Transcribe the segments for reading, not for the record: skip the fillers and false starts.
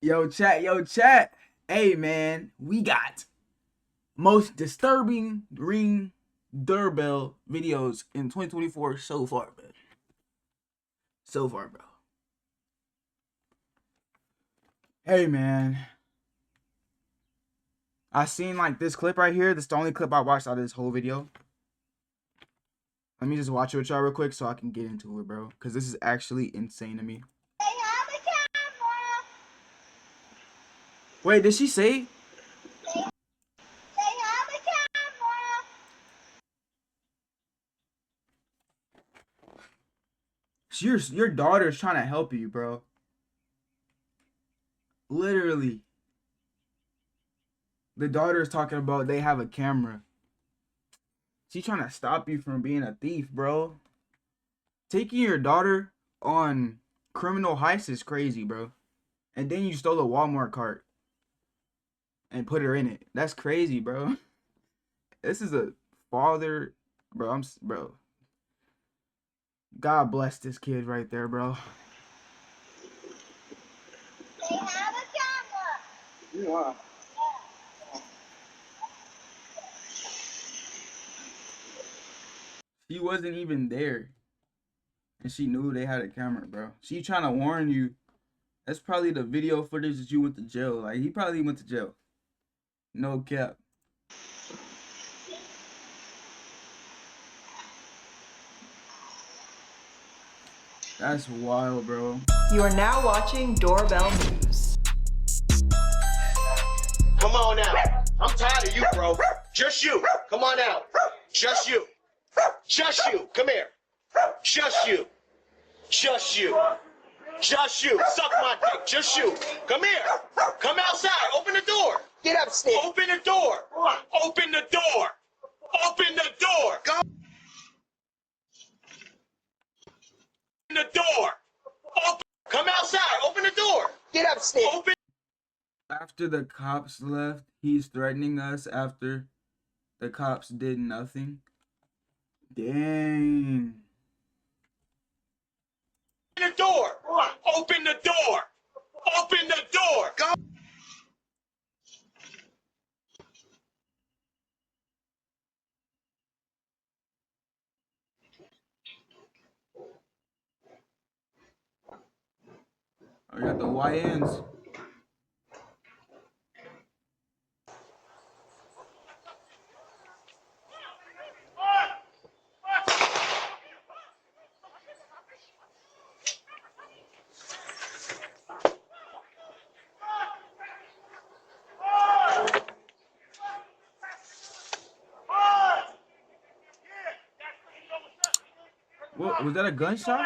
Yo, chat, yo, chat. Hey, man, we got most disturbing ring doorbell videos in 2024 so far, bro. So far, bro. Hey, man. I seen like this clip right here. This is the only clip I watched out of this whole video. Let me just watch it with y'all real quick so I can get into it, bro. Because this is actually insane to me. Wait, did she say? Your daughter's trying to help you, bro. Literally. The daughter is talking about they have a camera. She's trying to stop you from being a thief, bro. Taking your daughter on criminal heists is crazy, bro. And then you stole a Walmart cart and put her in it. That's crazy, bro. This is a father, bro. Bro. God bless this kid right there, bro. They have a camera. You are. She wasn't even there. And she knew they had a camera, bro. She trying to warn you. That's probably the video footage that you went to jail. Like, he probably went to jail. No cap. That's wild, bro. You are now watching Doorbell News. Come on out. I'm tired of you, bro. Just you. Come on out. Just you. Just you. Come here. Just you. Just you. Just you. Suck my dick. Just you. Come here. Come outside. Open the door. Get upstairs. Open the door. Open the door. Open the door. Go. Open the door. Open. Come outside. Open the door. Get upstairs. Open. After the cops left, he's threatening us after the cops did nothing. Dang. Open the door. Open the door. Open the door. Go. I got the YNs. What was that, a gunshot?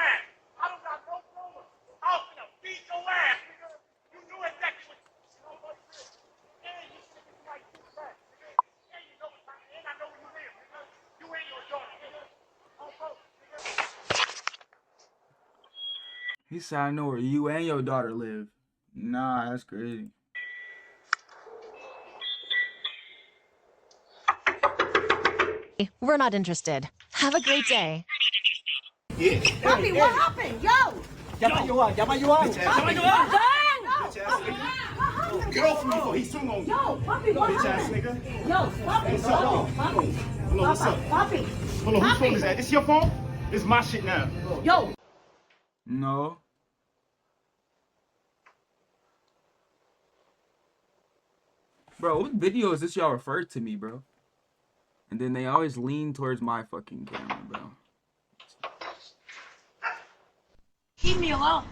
He said, I know where you and your daughter live. Nah, that's crazy. We're not interested. Have a great day. Yeah. Papi, what happened? Yo! Llama a Joan. Llama a Joan. Llama a Joan. Bitch ass nigga. Get off of me, boy. He's swung on you. Yo, Papi, what Bitch ass happened? nigga. Yo, Papi, What's up, Papi, though? Papi. Hello, what's up? Papi. Hold on, whose phone is that? This your phone? This is my shit now. Yo. No. Bro, what video is this y'all referred to me, bro? And then they always lean towards my fucking camera, bro. Leave me alone.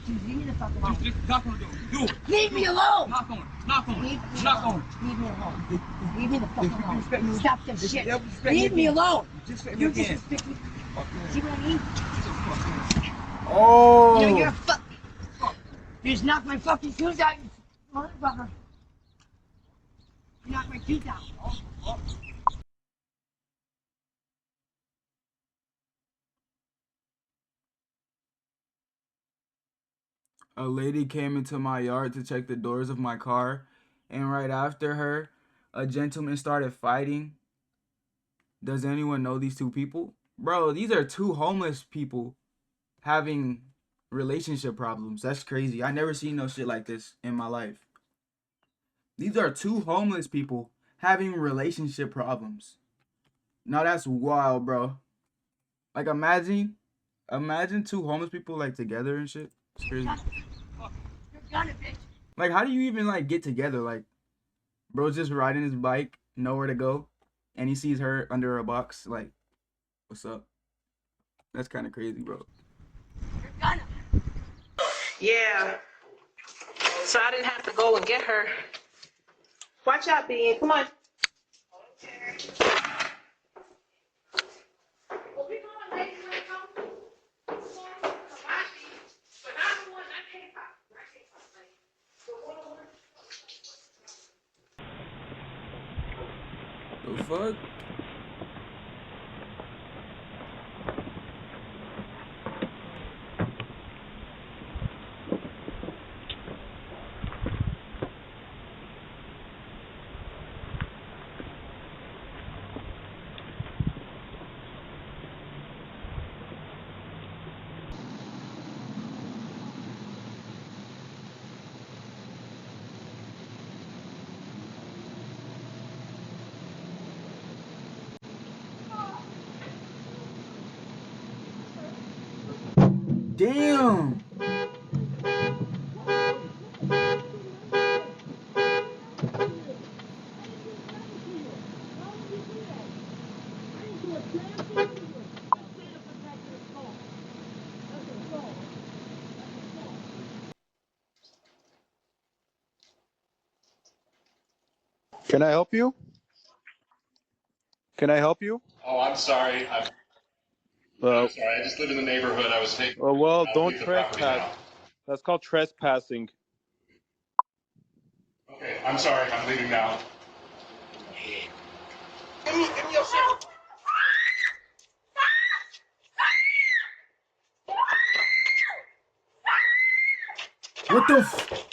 Dude, leave me the fuck alone. Just knock on the door. Do it. Leave me alone. Knock on it. Knock on Leave it. me Knock alone. on it. Leave me alone. Leave me the fuck alone. Disrespect me. Stop this shit. Disrespect Leave me alone. Disrespect me You again. disrespect me. See what I mean? Oh! You're a fuck. You just knocked my fucking tooth out, you motherfucker. You knocked my tooth out. A lady came into my yard to check the doors of my car, and right after her, a gentleman started fighting. Does anyone know these two people? Bro, these are two homeless people having relationship problems. That's crazy. I never seen no shit like this in my life. These are two homeless people having relationship problems. Now that's wild, bro. Like imagine two homeless people like together and shit. It's crazy. You're gonna, bitch. Like how do you even like get together? Like bro's just riding his bike, nowhere to go, and he sees her under a box. Like, what's up? That's kind of crazy, bro. You're gonna. Yeah. So I didn't have to go and get her. Watch out, Bean. Come on. The fuck? Damn. Can I help you? Can I help you? Oh, I'm sorry. I'm sorry. I just live in the neighborhood. I was taking. Well, I'll don't leave the property trespass. now. That's called trespassing. Okay, I'm sorry. I'm leaving now. Give me your shit. What the f-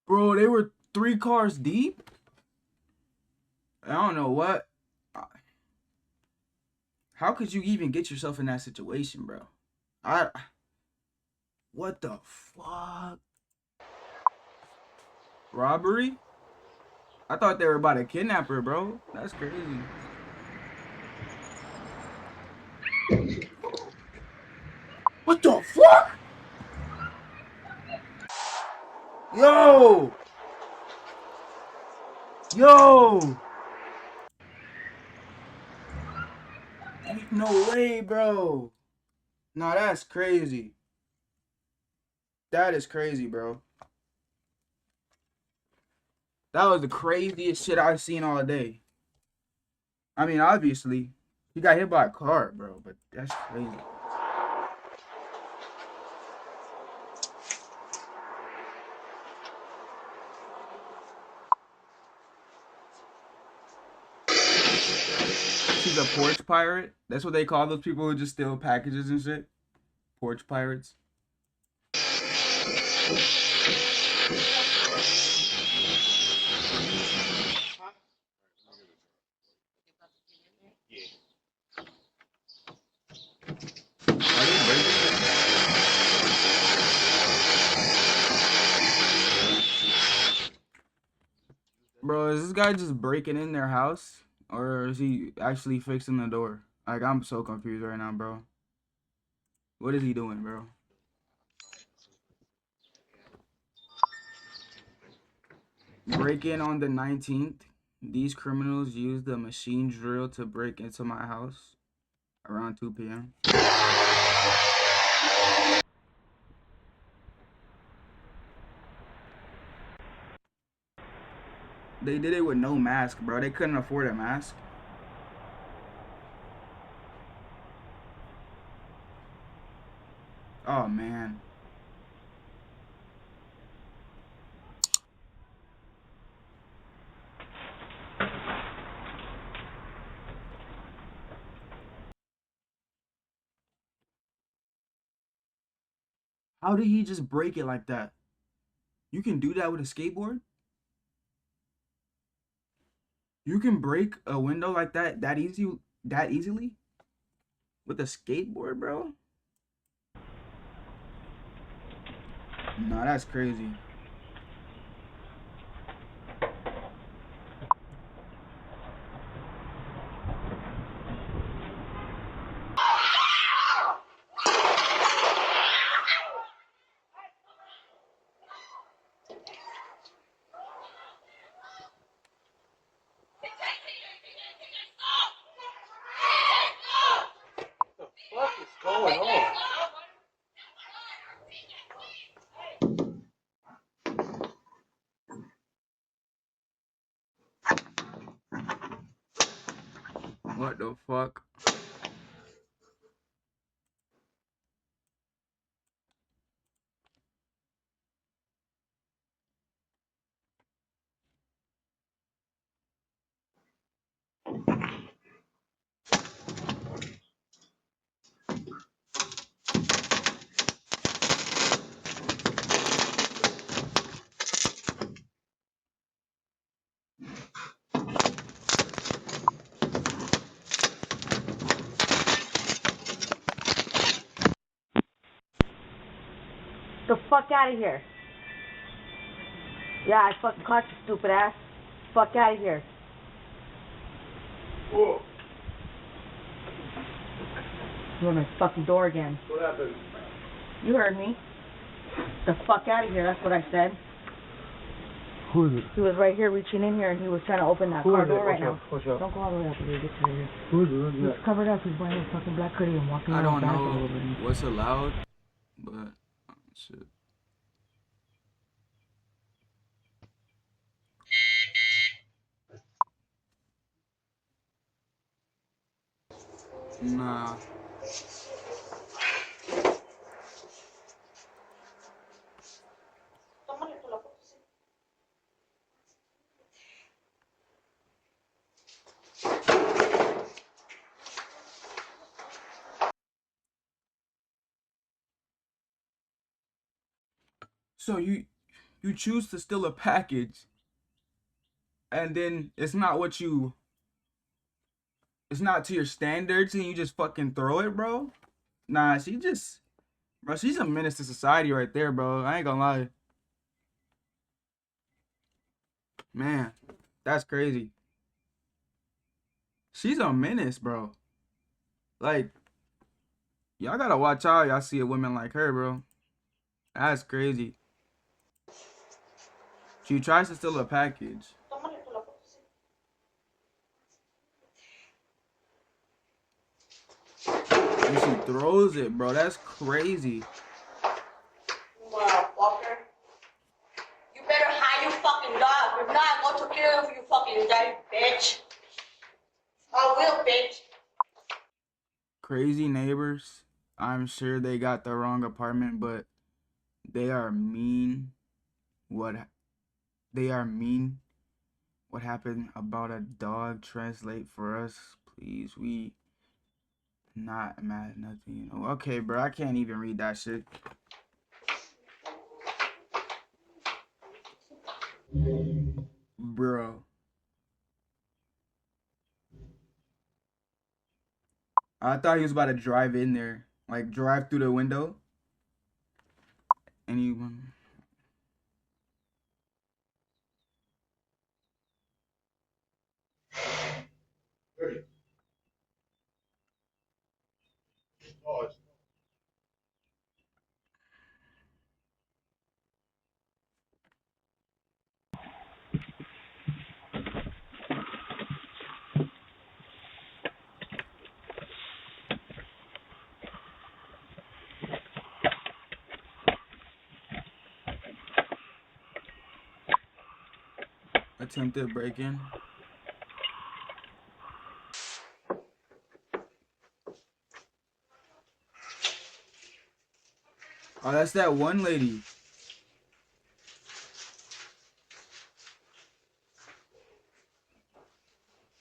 Bro, they were 3 cars deep? I don't know what. How could you even get yourself in that situation, bro? What the fuck? Robbery? I thought they were about to kidnap her, bro. That's crazy. What the fuck? Yo! Yo! Ain't no way, bro. Nah, that's crazy. That is crazy, bro. That was the craziest shit I've seen all day. I mean, obviously, he got hit by a car, bro, but that's crazy. She's a porch pirate. That's what they call those people who just steal packages and shit. Porch pirates. Are they breaking it? Bro, is this guy just breaking in their house? Or is he actually fixing the door? Like, I'm so confused right now, bro. What is he doing, bro? Break in on the 19th. These criminals used a machine drill to break into my house around 2 p.m. They did it with no mask, bro. They couldn't afford a mask. Oh, man. How did he just break it like that? You can do that with a skateboard? You can break a window like that easily? With a skateboard, bro? Nah, that's crazy. What is going on? What the fuck? The fuck out of here. Yeah, I fucking caught you, stupid ass. Fuck out of here. Whoa. You opened my fucking door again. What happened? You heard me. The fuck out of here, that's what I said. Who is it? He was right here reaching in here and he was trying to open that car door right now. Watch out. Don't go all the way up here, get to here. Who is it? He's covered up, he's wearing a fucking black hoodie and walking I around don't back a know little bit. what's allowed, but shit. Nah. So you choose to steal a package and then it's not to your standards and you just fucking throw it, bro? Nah, she's a menace to society right there, bro. I ain't gonna lie. Man, that's crazy. She's a menace, bro. Like, y'all gotta watch out. Y'all see a woman like her, bro. That's crazy. She tries to steal a package. And she throws it, bro. That's crazy. Motherfucker. You better hide your fucking dog. If not, I'm going to kill you fucking die, bitch. I will, bitch. Crazy neighbors. I'm sure they got the wrong apartment, but they are mean. What happened about a dog? Translate for us, please. We not mad at nothing, you know. Okay, bro, I can't even read that shit. Bro. I thought he was about to drive in there. Like, drive through the window. Anyone? Attempted break-in. Oh, that's that one lady.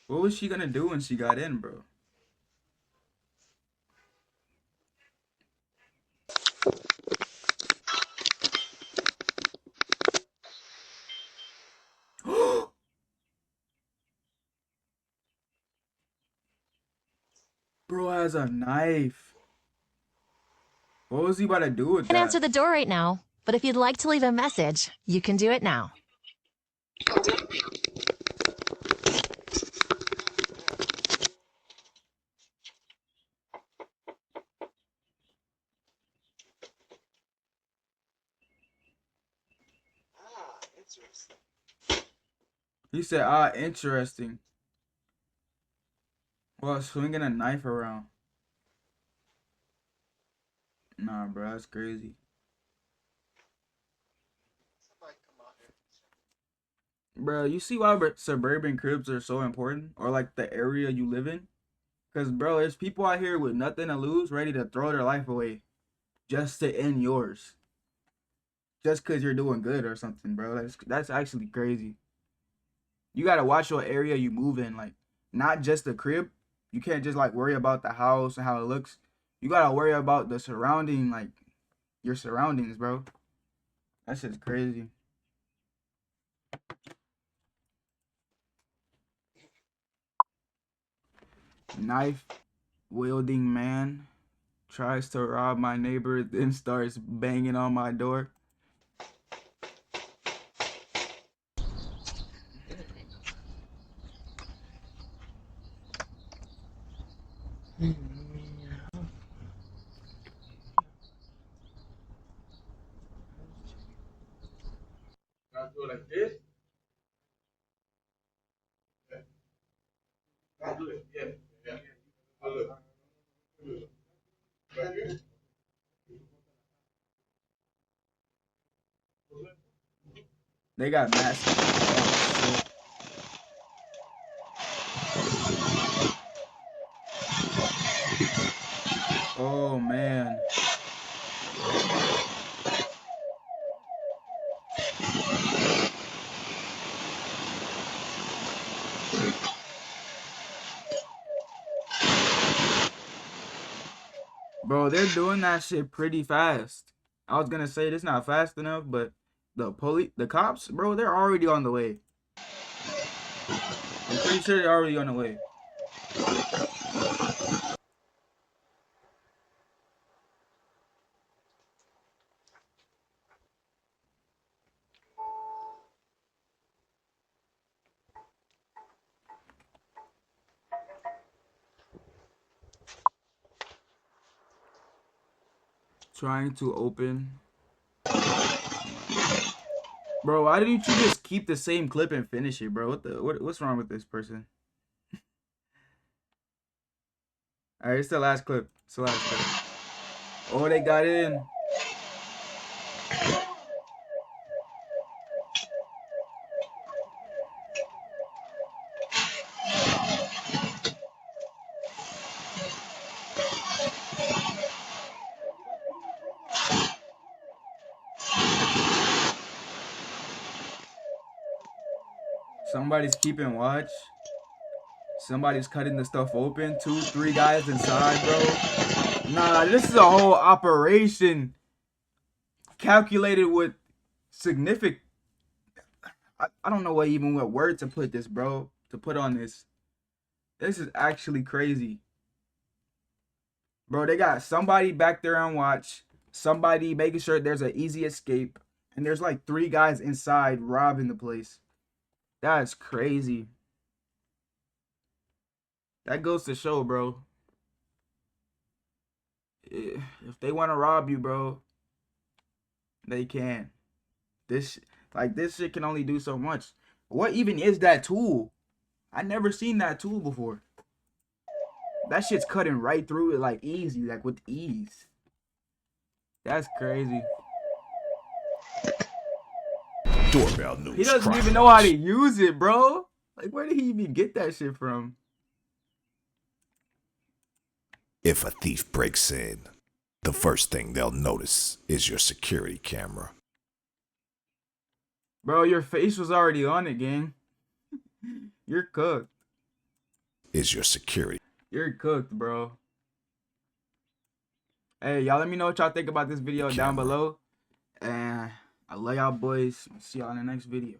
What was she gonna do when she got in, bro? has a knife. What was he about to do with I can answer that? the door right now, but if you'd like to leave a message, you can do it now. He said, interesting. Well, swinging a knife around. Nah, bro, that's crazy. Bro, you see why suburban cribs are so important? Or like the area you live in? Because, bro, there's people out here with nothing to lose, ready to throw their life away just to end yours. Just because you're doing good or something, bro. That's actually crazy. You got to watch what area you move in. Like, not just the crib. You can't just, like, worry about the house and how it looks. You got to worry about the surrounding, like, your surroundings, bro. That shit's crazy. Knife wielding man tries to rob my neighbor, then starts banging on my door. Gotta do it like this. Gotta do it, yeah. They got masks. Oh, shit. Oh, man. Bro, they're doing that shit pretty fast. I was gonna say it's not fast enough, but the cops, bro, they're already on the way. I'm pretty sure they're already on the way. Trying to open. Bro, why didn't you just keep the same clip and finish it, bro? What's wrong with this person? Alright, it's the last clip. It's the last clip. Oh, they got in. Somebody's keeping watch. Somebody's cutting the stuff open. 2, 3 guys inside, bro. Nah, this is a whole operation calculated with significant. I don't know what word to put this, bro. To put on this. This is actually crazy. Bro, they got somebody back there on watch. Somebody making sure there's an easy escape. And there's like 3 guys inside robbing the place. That's crazy. That goes to show, bro. If they want to rob you, bro, they can. This shit can only do so much. What even is that tool? I never seen that tool before. That shit's cutting right through it like easy, like with ease. That's crazy. Doorbell news. He doesn't even know how to use it, bro. Like, where did he even get that shit from? If a thief breaks in, the first thing they'll notice is your security camera. Bro, your face was already on it, gang. You're cooked. Is your security. You're cooked, bro. Hey, y'all let me know what y'all think about this video down below. And I love y'all boys. See y'all in the next video.